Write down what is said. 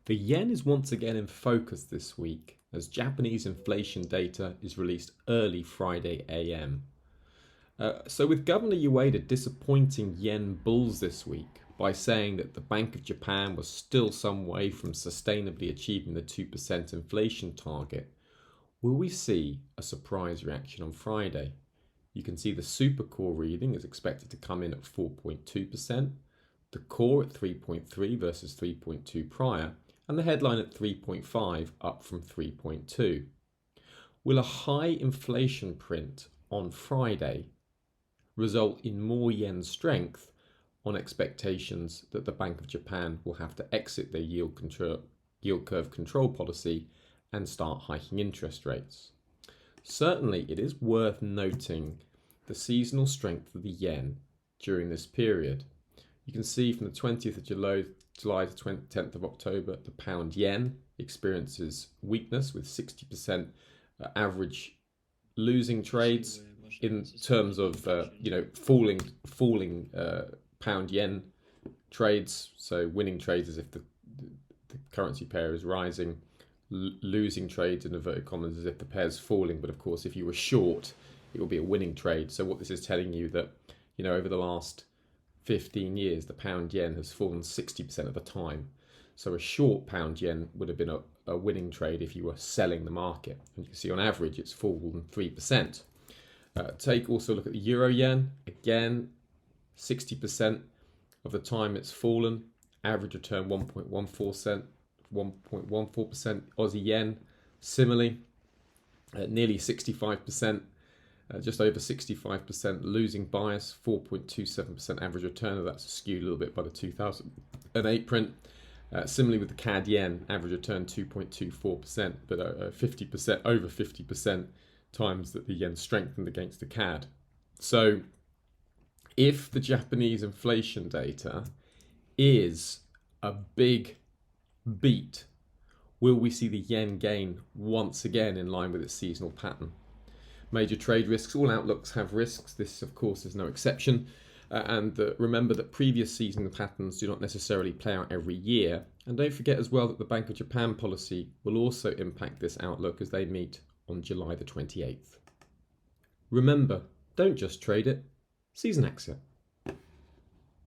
The yen is once again in focus this week as Japanese inflation data is released early Friday AM. So with Governor Ueda disappointing yen bulls this week by saying that the Bank of Japan was still some way from sustainably achieving the 2% inflation target, will we see a surprise reaction on Friday? You can see the super core reading is expected to come in at 4.2%, the core at 3.3 versus 3.2 prior, and the headline at 3.5 up from 3.2. Will a high inflation print on Friday result in more yen strength on expectations that the Bank of Japan will have to exit their yield curve control policy and start hiking interest rates? Certainly, it is worth noting the seasonal strength of the yen during this period. You can see from the 20th of July to 10th of October, the pound yen experiences weakness with 60% average losing trades in terms of falling pound yen trades. So winning trades as if the currency pair is rising, losing trades in inverted commas as if the pair is falling. But of course, if you were short, it will be a winning trade. So what this is telling you that over the last 15 years, the pound yen has fallen 60% of the time. So a short pound yen would have been a winning trade if you were selling the market. And you can see on average it's fallen 3%. Take also a look at the euro yen. Again, 60% of the time it's fallen. Average return 1.14%. Aussie yen, similarly, nearly 65%. Just over 65% losing bias, 4.27% average return. That's skewed a little bit by the 2008 print. Similarly with the CAD yen, average return 2.24%, but over 50% times that the yen strengthened against the CAD. So if the Japanese inflation data is a big beat, will we see the yen gain once again in line with its seasonal pattern? Major trade risks, all outlooks have risks. This, of course, is no exception. Remember that previous seasonal patterns do not necessarily play out every year. And don't forget as well that the Bank of Japan policy will also impact this outlook as they meet on July the 28th. Remember, don't just trade it, seize an exit.